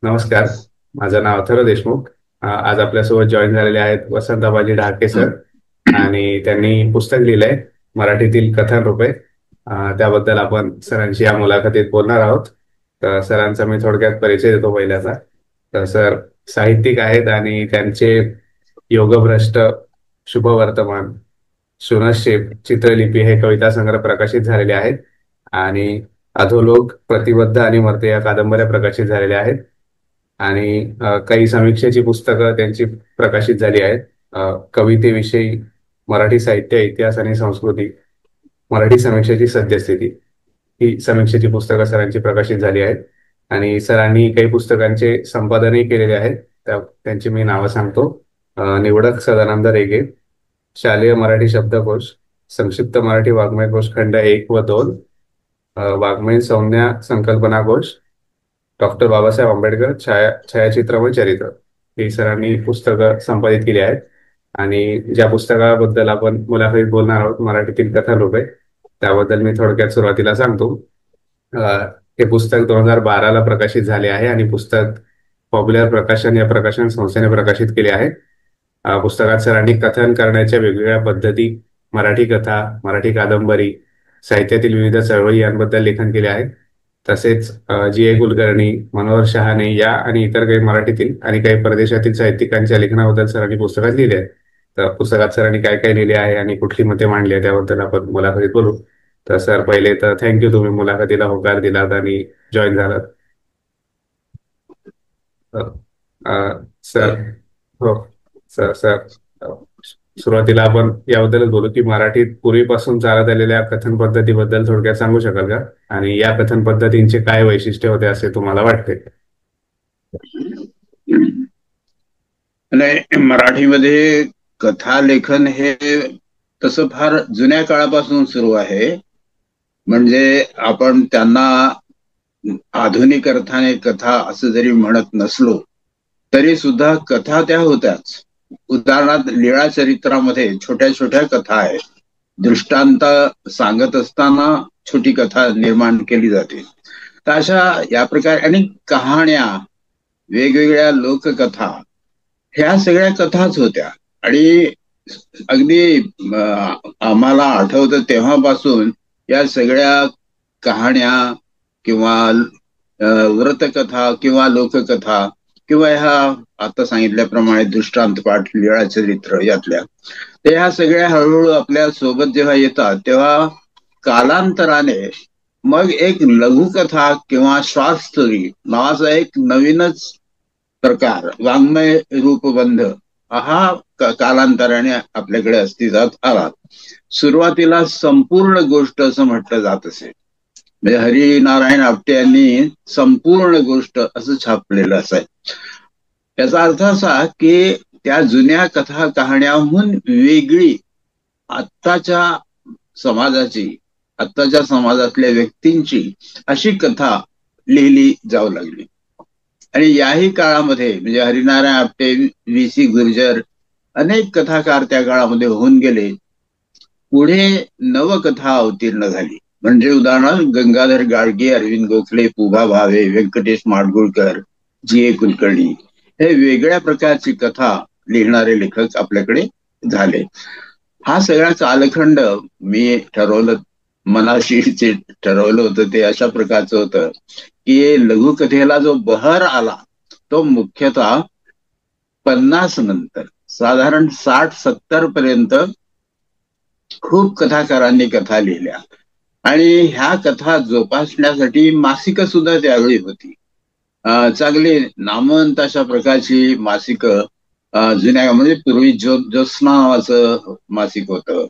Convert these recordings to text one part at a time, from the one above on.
नमस्कार. माझं नाव अथर्व देशमुख. आज आपल्यासोबत जॉईन झालेले आहेत वसंताबाजी ढाके सर. आणि त्यांनी पुस्तक लिहिलंय मराठीतील कथानरूपे. त्याबद्दल आपण सरांशी या मुलाखतीत बोलणार आहोत. तर सरांचा मी थोडक्यात परिचय देतो पहिल्याचा. तर सर साहित्यिक आहेत आणि त्यांचे योगभ्रष्ट, शुभवर्तमान, शुनशेप, चित्रलिपी हे कविता संग्रह प्रकाशित झालेले आहेत. आणि अधोलोक, प्रतिबद्ध आणि मर्त्य या कादंबऱ्या प्रकाशित झालेल्या आहेत. आणि काही समीक्षेची पुस्तकं त्यांची प्रकाशित झाली आहेत. कवितेविषयी, मराठी साहित्य, इतिहास आणि संस्कृती, मराठी समीक्षेची सद्यस्थिती, ही समीक्षेची पुस्तकं सरांची प्रकाशित झाली आहेत. आणि सरांनी काही पुस्तकांचे संपादनही केलेले आहेत. त्यांची मी नावं सांगतो. निवडक सदानंद रेगे, शालेय मराठी शब्दकोश, संक्षिप्त मराठी वाङ्मय कोश खंड 1 व 2, वाङ्मय संज्ञा संकल्पना कोश, डॉक्टर बाबासाहेब आंबेडकर छायाचित्रमय चरित्र, ही सरांनी पुस्तकं संपादित केली आहेत. आणि ज्या पुस्तकाबद्दल आपण मुलाखतीत बोलणार आहोत, मराठीतील कथानरूपे, त्याबद्दल मी थोडक्यात सुरुवातीला सांगतो. हे पुस्तक 2012ला प्रकाशित झाले आहे आणि पुस्तक पॉप्युलर प्रकाशन या प्रकाशन संस्थेने प्रकाशित केले आहे. पुस्तकात सरांनी कथन करण्याच्या वेगवेगळ्या पद्धती, मराठी कथा, मराठी कादंबरी, साहित्यातील विविध चळवळी यांबद्दल लेखन केले आहे. तसेच जी ए कुलकर्णी, मनोहर शहाणे या आणि इतर काही मराठीतील आणि काही परदेशातील साहित्यिकांच्या लेखनाबद्दल सरांनी पुस्तकात लिहिले आहे. तर पुस्तकात सरांनी काय काय लिहिले आहे आणि कुठली मते मांडली आहे त्याबद्दल आपण मुलाखतीत बोलू. तर सर, पहिले तर थँक्यू, तुम्ही मुलाखतीला होकार दिलात आणि जॉईन झालात. तर, सर. हो. सर सर अ, सुरुवातीला आपण याबद्दलच बोलू की मराठीत पूर्वीपासून चालत आलेल्या कथन पद्धतीबद्दल थोडक्यात सांगू शकाल का? आणि या कथन पद्धतींचे काय वैशिष्ट्य होते असे तुम्हाला वाटते? आणि मराठीमध्ये कथा लेखन हे तसं फार जुन्या काळापासून सुरू आहे. म्हणजे आपण त्यांना आधुनिक अर्थाने कथा असं जरी म्हणत नसलो तरी सुद्धा कथा त्या होत्याच. उदाहरणार्थ लीळा चरित्रामध्ये छोट्या छोट्या कथा आहेत. दृष्टांत सांगत असताना छोटी कथा निर्माण केली जाते. तर अशा या प्रकारे अनेक कहाण्या, वेगवेगळ्या लोककथा, ह्या सगळ्या कथाच होत्या. आणि अगदी आम्हाला आठवतं तेव्हापासून या सगळ्या कहाण्या किंवा व्रतकथा किंवा लोककथा किंवा ह्या आता सांगितल्याप्रमाणे दृष्टांतपाठ, लीळा चरित्र यातल्या, तर ह्या सगळ्या हळूहळू आपल्या सोबत जेव्हा येतात तेव्हा कालांतराने मग एक लघुकथा किंवा शॉर्ट स्टोरी नावाचा एक नवीनच प्रकार, वाङ्मय रूपबंध, हा कालांतराने आपल्याकडे अस्तित्वात आला. सुरुवातीला संपूर्ण गोष्ट असं म्हटलं जात असे. म्हणजे हरिनारायण आपटे यांनी संपूर्ण गोष्ट असं छापलेलं असाय. याचा अर्थ असा की त्या जुन्या कथा कहाण्याहून वेगळी आत्ताच्या समाजाची, आत्ताच्या समाजातल्या व्यक्तींची अशी कथा लिहिली जाऊ लागली. आणि याही काळामध्ये म्हणजे हरिनारायण आपटे, V.C. गुर्जर, अनेक कथाकार त्या काळामध्ये होऊन गेले. पुढे नवकथा अवतीर्ण झाली. म्हणजे उदाहरणार्थ गंगाधर गाडगे, अरविंद गोखले, पुभा भावे, व्यंकटेश माडगुळकर, G.A. कुलकर्णी, हे वेगळ्या प्रकारची कथा लिहिणारे लेखक आपल्याकडे झाले. हा सगळा कालखंड मी ठरवलं, मनाशी ठरवलं होतं ते अशा प्रकारचं होतं की लघुकथेला जो बहर आला तो मुख्यतः 50 नंतर, साधारण 60-70 पर्यंत खूप कथाकारांनी कथा लिहिल्या. आणि ह्या कथा जोपासण्यासाठी मासिकं सुद्धा त्यावेळी होती. चांगली नामवंत अशा प्रकारची मासिकं जुन्या, म्हणजे पूर्वी ज्योत्स्ना नावाचं मासिक होतं,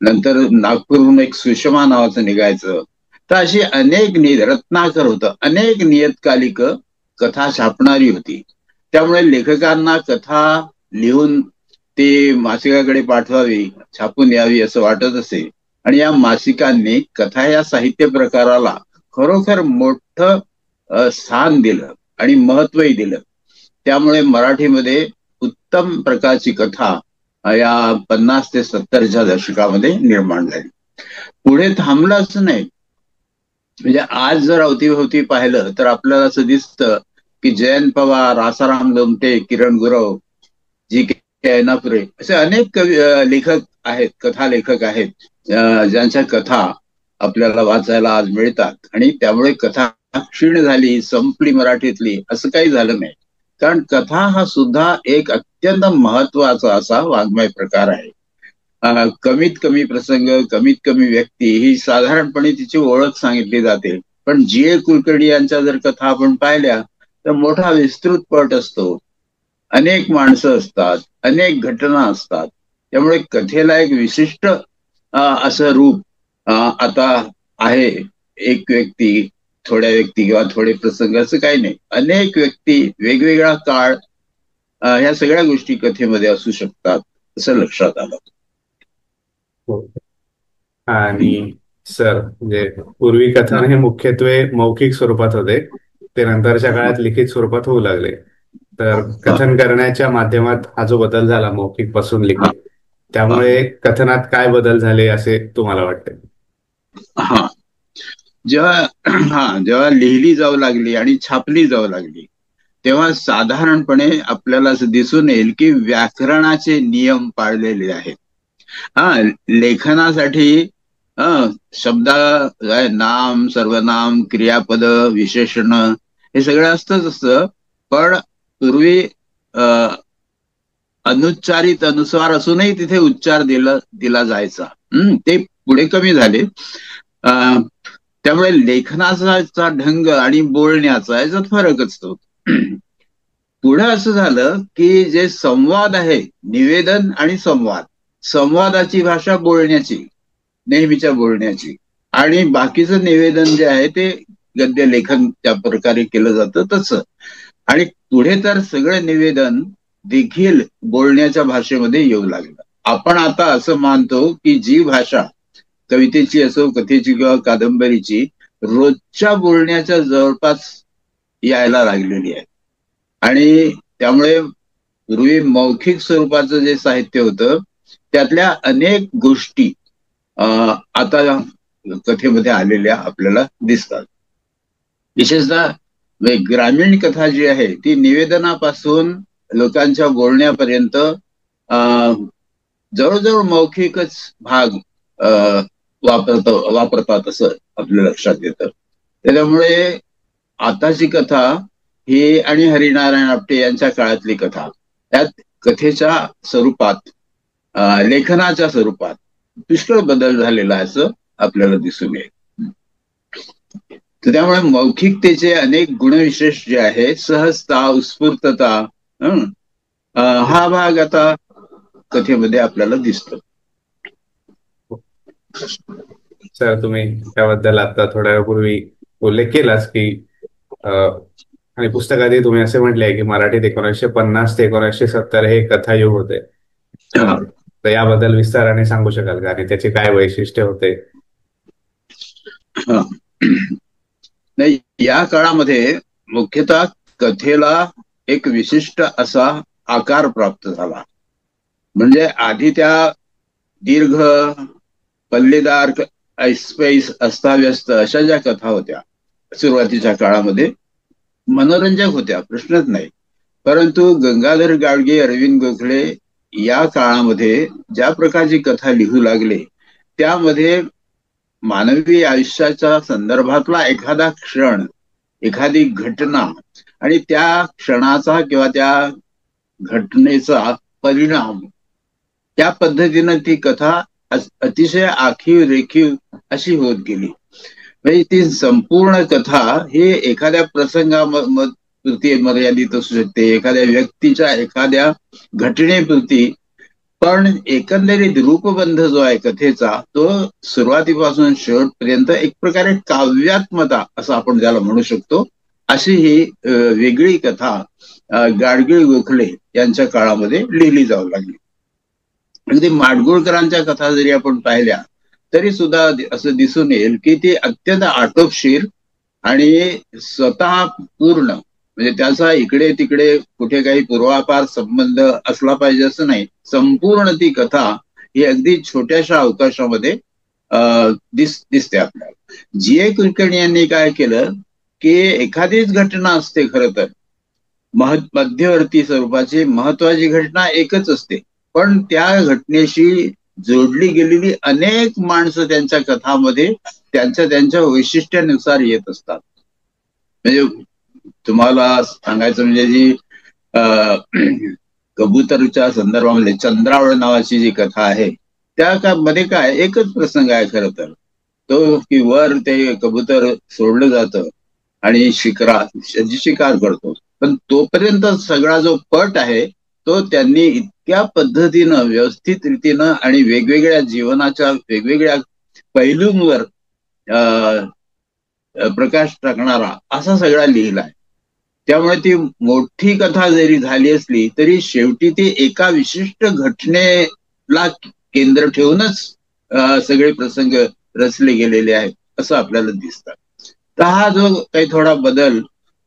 नंतर नागपूरहून एक सुषमा नावाचं निघायचं. तर अशी अनेक रत्नाकर होतं, अनेक नियतकालिक कथा छापणारी होती. त्यामुळे लेखकांना कथा लिहून ती मासिकाकडे पाठवावी, छापून यावी असं वाटत असे. आणि या मासिकांनी कथा या साहित्य प्रकाराला खरोखर मोठं स्थान दिलं आणि महत्वही दिलं. त्यामुळे मराठीमध्ये उत्तम प्रकारची कथा या 50 ते 70च्या दशकामध्ये निर्माण झाली. पुढे थांबलं असं नाही. म्हणजे आज जर अवतीभवती पाहिलं तर आपल्याला असं दिसतं की जयंत पवार, आसाराम लोमटे, किरण गुरव, जी के ऐनापुरे असे अनेक लेखक आहेत, कथा लेखक आहेत, ज्यांच्या कथा आपल्याला वाचायला आज मिळतात. आणि त्यामुळे कथा क्षीण झाली, संपली मराठीतली असं काही झालं नाही. कारण कथा हा सुद्धा एक अत्यंत महत्वाचा असा वाङ्मय प्रकार आहे. कमीत कमी प्रसंग, कमीत कमी व्यक्ती ही साधारणपणे तिची ओळख सांगितली जाते. पण जी. कुलकर्णी यांच्या जर कथा आपण पाहिल्या तर मोठा विस्तृत पट असतो, अनेक माणसं असतात, अनेक घटना असतात. त्यामुळे कथेला एक विशिष्ट असं रूप आता आहे. एक व्यक्ती, थोड्या व्यक्ती किंवा थोडे प्रसंग असं काही नाही. अनेक व्यक्ती, वेगवेगळा काळ, ह्या सगळ्या गोष्टी कथेमध्ये असू शकतात असं लक्षात आलं. आणि सर, म्हणजे पूर्वी कथन हे मुख्यत्वे मौखिक स्वरूपात होते, ते नंतरच्या काळात लिखित स्वरूपात होऊ लागले. तर कथन करण्याच्या माध्यमात हा जो बदल झाला मौखिक पासून लिखित, त्यामुळे कथनात काय बदल झाले असे तुम्हाला वाटते? हा, जेव्हा लिहिली जाऊ लागली आणि छापली जाऊ लागली तेव्हा साधारणपणे आपल्याला असं दिसून येईल की व्याकरणाचे नियम पाळलेले आहेत. लेखनासाठी शब्द, नाम, सर्वनाम, क्रियापद, विशेषण हे सगळं असतं. पण पूर्वी अनुच्चारित अनुस्वार असूनही तिथे उच्चार दिला जायचा. ते पुढे कमी झाले. त्यामुळे लेखनाचा ढंग आणि बोलण्याचा याच्यात फरक असतो. पुढे असं झालं की जे संवाद आहे, निवेदन आणि संवादाची भाषा बोलण्याची, नेहमीच्या बोलण्याची, आणि बाकीचं निवेदन जे आहे ते गद्य लेखन त्या प्रकारे केलं जातं तसं. आणि पुढे तर सगळं निवेदन देखील बोलण्याच्या भाषेमध्ये येऊ लागलं. आपण आता असं मानतो की जी भाषा कवितेची असो, कथेची किंवा कादंबरीची, रोजच्या बोलण्याच्या जवळपास यायला लागलेली आहे. आणि त्यामुळे पूर्वी मौखिक स्वरूपाचं जे साहित्य होतं त्यातल्या अनेक गोष्टी आता कथेमध्ये आलेल्या आपल्याला दिसतात. विशेषतः ग्रामीण कथा जी आहे ती निवेदनापासून लोकांच्या बोलण्यापर्यंत जवळजवळ मौखिकच भाग वापरतात असं आपल्या लक्षात येतं. त्याच्यामुळे आताची कथा ही आणि हरिनारायण आपटे यांच्या काळातली कथा, त्यात कथेच्या स्वरूपात, लेखनाच्या स्वरूपात पुष्कळ बदल झालेला असं आपल्याला दिसून येईल. तर त्यामुळे मौखिकतेचे अनेक गुणविशेष जे आहे, सहजता, उत्स्फूर्तता, हा भाग आता कथेमध्ये आपल्याला दिसतो. सर, तुम्ही त्याबद्दल आता थोड्या वेळापूर्वी उल्लेख केलाच की आणि पुस्तकातही तुम्ही असे म्हटले की मराठीत 1950 ते 1970 हे कथायुग होते. तर याबद्दल विस्ताराने सांगू शकाल का, आणि त्याचे काय वैशिष्ट्य होते? नाही, या काळामध्ये मुख्यतः कथेला एक विशिष्ट असा आकार प्राप्त झाला. म्हणजे आधी त्या दीर्घ, पल्लेदार, ऐसपैस, अस्ताव्यस्त अशा ज्या कथा होत्या सुरुवातीच्या काळामध्ये मनोरंजक होत्या, प्रश्नच नाही. परंतु गंगाधर गाडगे, अरविंद गोखले या काळामध्ये ज्या प्रकारची कथा लिहू लागले त्यामध्ये मानवी आयुष्याच्या संदर्भातला एखादा क्षण, एखादी घटना आणि त्या क्षणाचा किंवा त्या घटनेचा परिणाम, त्या पद्धतीनं ती कथा अतिशय आखीव रेखीव अशी होत गेली. म्हणजे ती संपूर्ण कथा ही एखाद्या प्रसंगापुरती मर्यादित असू शकते, एखाद्या व्यक्तीच्या, एखाद्या घटनेपुरती. पण एकंदरीत रूपबंध जो आहे कथेचा तो सुरुवातीपासून शेवटपर्यंत एक प्रकारे काव्यात्मता असं आपण ज्याला म्हणू शकतो, अशी ही वेगळी कथा गाडगीळ गोखले यांच्या काळामध्ये लिहिली जाऊ लागली. अगदी माडगुळकरांच्या कथा जरी आपण पाहिल्या तरी सुद्धा असं दिसून येईल की ती अत्यंत आटोपशीर आणि स्वतः पूर्ण, म्हणजे त्याचा इकडे तिकडे कुठे काही पूर्वापार संबंध असला पाहिजे असं नाही. संपूर्ण ती कथा ही अगदी छोट्याशा अवकाशामध्ये दिसते आपल्याला. जी. कुलकर्णी यांनी काय केलं की एखादीच घटना असते खरं तर, मध्यवर्ती स्वरूपाची महत्वाची घटना एकच असते, पण त्या घटनेशी जोडली गेलेली अनेक माणसं त्यांच्या कथामध्ये त्यांच्या वैशिष्ट्यानुसार येत असतात. म्हणजे तुम्हाला सांगायचं म्हणजे जी कबूतरच्या संदर्भामध्ये चंद्रावळ नावाची जी कथा आहे, त्या मध्ये काय एकच प्रसंग आहे खरं तर, तो की वर ते कबूतर सोडलं जातं आणि शिकार करतो. पण तोपर्यंत सगळा जो पट आहे तो त्यांनी इतक्या पद्धतीनं, व्यवस्थित रीतीनं आणि वेगवेगळ्या जीवनाच्या वेगवेगळ्या पैलूंवर प्रकाश टाकणारा असा सगळा लिहिला आहे. त्यामुळे ती मोठी कथा जरी झाली असली तरी शेवटी ती एका विशिष्ट घटनेला केंद्र ठेवूनच सगळे प्रसंग रचले गेलेले आहेत असं आपल्याला दिसतं. तर हा जो काही थोडा बदल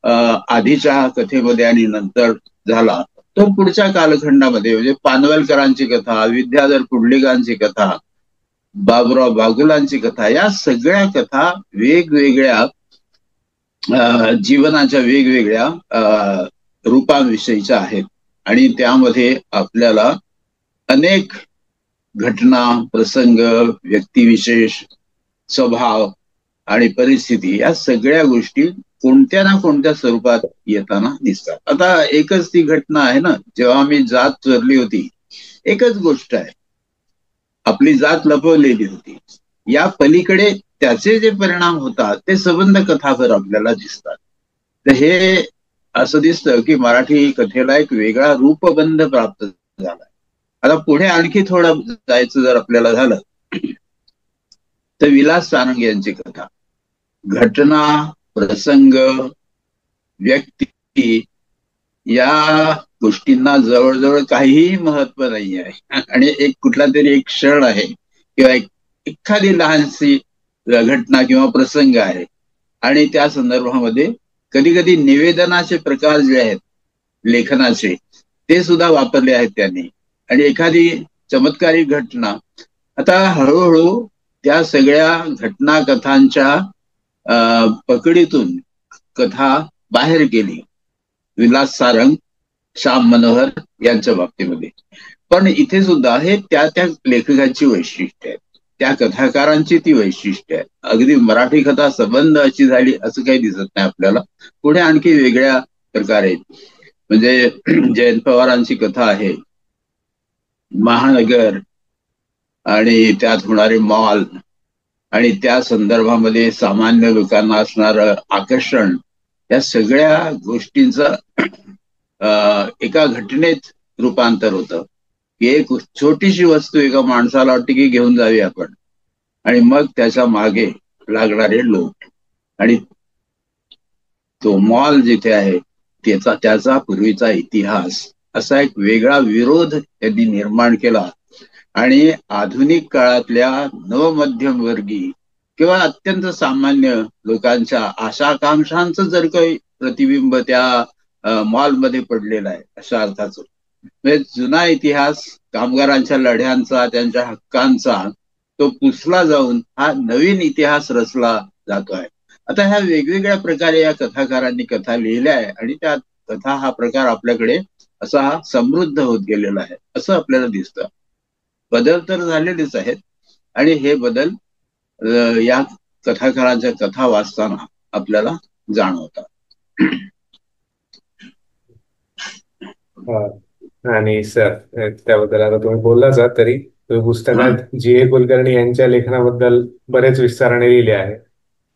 आधीच्या कथेमध्ये आणि नंतर झाला तो पुढच्या कालखंडामध्ये, म्हणजे पानवलकरांची कथा, विद्याधर पुंडलिकांची कथा, बाबुराव बागुलांची कथा, या सगळ्या कथा वेगवेगळ्या जीवनाच्या वेगवेगळ्या रूपांविषयीच्या आहेत आणि त्यामध्ये आपल्याला अनेक घटना, प्रसंग, व्यक्तिविशेष, स्वभाव आणि परिस्थिती या सगळ्या गोष्टी कोणत्या ना कोणत्या स्वरूपात येताना दिसतात. आता एकच ती घटना आहे ना, जेव्हा आम्ही जात चोरली होती, एकच गोष्ट आहे, आपली जात लपवलेली होती. या पलीकडे त्याचे जे परिणाम होतात ते संबंध कथाभर आपल्याला दिसतात. तर हे असं दिसतं की मराठी कथेला एक वेगळा रूपबंध प्राप्त झाला. आता पुढे आणखी थोडं जायचं जर आपल्याला झालं तर विलास सारंग यांची कथा, घटना, प्रसंग, व्यक्ती या गोष्टींना जवळजवळ काहीही महत्व नाही आहे आणि एक कुठला तरी एक क्षण आहे किंवा एखादी लहानशी घटना किंवा प्रसंग आहे आणि त्या संदर्भामध्ये कधी कधी निवेदनाचे प्रकार जे आहेत लेखनाचे ते सुद्धा वापरले आहेत त्यांनी, आणि एखादी चमत्कारिक घटना. आता हळूहळू त्या सगळ्या घटना कथांच्या पकडीतून कथा बाहेर गेली विलास सारंग, श्याम मनोहर यांच्या बाबतीमध्ये. पण इथे सुद्धा हे त्या लेखकांची वैशिष्ट्य आहेत, त्या कथाकारांची ती वैशिष्ट्य आहे. अगदी मराठी कथा संबंध अशी झाली असं काही दिसत नाही आपल्याला. पुढे आणखी वेगळ्या प्रकारे, म्हणजे जयंत पवारांची कथा आहे महानगर आणि त्यात होणारे मॉल आणि त्या संदर्भामध्ये सामान्य लोकांना असणारं आकर्षण, या सगळ्या गोष्टींचं एका घटनेत रूपांतर होतं की एक छोटीशी वस्तू एका माणसाला वाटते की घेऊन जावी आपण, आणि मग त्याच्या मागे लागणारे लोक आणि तो मॉल जिथे आहे त्याचा पूर्वीचा इतिहास, असा एक वेगळा विरोध त्यांनी निर्माण केला. आणि आधुनिक काळातल्या नवमध्यमवर्गीय किंवा अत्यंत सामान्य लोकांच्या आशाकांक्षांचं जर काही प्रतिबिंब त्या मॉलमध्ये पडलेलं आहे अशा अर्थाचं. म्हणजे जुना इतिहास कामगारांच्या लढ्यांचा, त्यांच्या हक्कांचा, तो पुसला जाऊन हा नवीन इतिहास रचला जातो आहे. आता ह्या वेगवेगळ्या प्रकारे या कथाकारांनी कथा लिहिल्या आहे आणि त्या कथा हा प्रकार आपल्याकडे असा समृद्ध होत गेलेला आहे असं आपल्याला दिसतं. बदल तर झालेलेच आहेत आणि हे बदल या कथाकारांच्या कथा वाचताना आपल्याला जाणवतात. आणि सर त्याबद्दल आता तुम्ही बोललाच आहात, तरी तुम्ही पुस्तकात जी.ए. कुलकर्णी यांच्या लेखनाबद्दल बरेच विस्ताराने लिहिले आहे.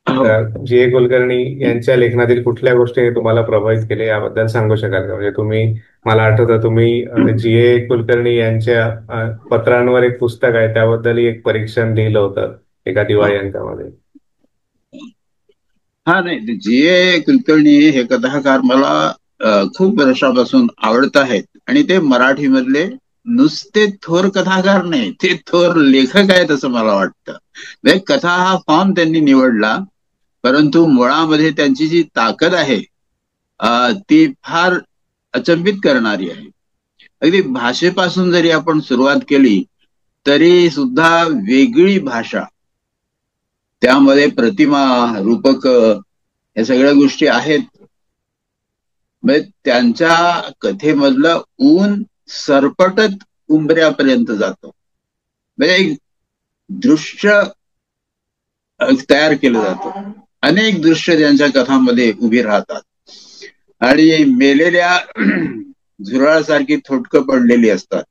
तर जी.ए. कुलकर्णी यांच्या लेखनातील कुठल्या गोष्टीने तुम्हाला प्रभावित केले याबद्दल सांगू शकाल का? म्हणजे तुम्ही, मला आठवतं तुम्ही जी.ए. कुलकर्णी यांच्या पत्रांवर एक पुस्तक आहे त्याबद्दल एक परीक्षण लिहिलं होतं एका दिवाळी अंकामध्ये. हा, नाही, जी.ए. कुलकर्णी हे कथाकार मला खूप वर्षापासून आवडत आहेत आणि ते मराठीमधले नुसते थोर कथाकार नाही, ते थोर लेखक आहेत असं मला वाटतं. कथा हा फॉर्म त्यांनी निवडला, परंतु मुळामध्ये त्यांची जी ताकद आहे ती फार अचंबित करणारी आहे. अगदी भाषेपासून जरी आपण सुरुवात केली तरी सुद्धा वेगळी भाषा, त्यामध्ये प्रतिमा, रूपक, या सगळ्या गोष्टी आहेत. म्हणजे त्यांच्या कथेमधलं ऊन सरपटत उंबऱ्यापर्यंत जातं. म्हणजे एक दृश्य तयार केलं जातं. अनेक दृश्य त्यांच्या कथांमध्ये उभी राहतात आणि मेलेल्या झुरळासारखी थोटकं पडलेली असतात.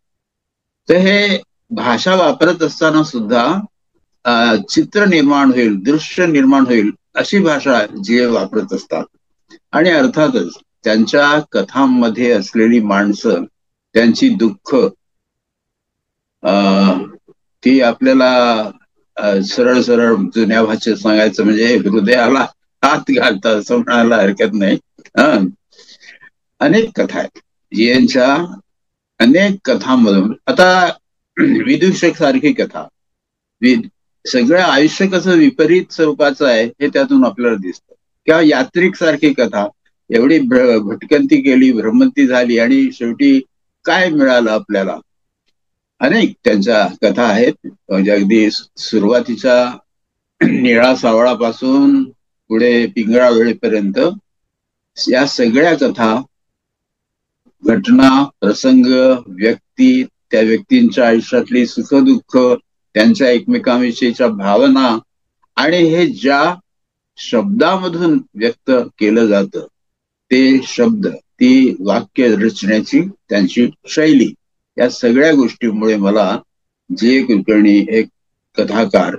तर हे भाषा वापरत असताना सुद्धा चित्र निर्माण होईल, दृश्य निर्माण होईल अशी भाषा जे वापरत असतात. आणि अर्थातच त्यांच्या कथांमध्ये असलेली माणसं, त्यांची दुःख ती आपल्याला सरळ सरळ जुन्या भाषेत सांगायचं म्हणजे हृदयाला हात घालतात असं म्हणायला हरकत नाही. अनेक कथा आहेत यांच्या. अनेक कथांमधून आता विदूषक सारखी कथा, सगळं आयुष्य कसं विपरीत स्वरूपाचं आहे हे त्यातून आपल्याला दिसतं. किंवा यात्रिक सारखी कथा, एवढी भटकंती केली, भ्रमंती झाली आणि शेवटी काय मिळालं आपल्याला. अनेक त्यांच्या कथा आहेत. म्हणजे अगदी सुरुवातीच्या निळा सावळापासून पुढे पिंगळा वेळेपर्यंत या सगळ्या कथा, घटना, प्रसंग, व्यक्ती, त्या व्यक्तींच्या आयुष्यातली सुखदुःख, त्यांच्या एकमेकांविषयीच्या भावना, आणि हे ज्या शब्दामधून व्यक्त केलं जातं ते शब्द, ती वाक्य रचण्याची त्यांची शैली, या सगळ्या गोष्टींमुळे मला जे कुलकर्णी एक कथाकार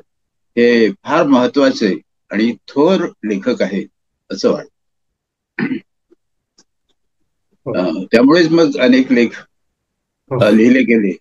हे फार महत्वाचे आणि थोर लेखक आहेत असं वाटतं. त्यामुळेच मग अनेक लेख लिहिले गेले.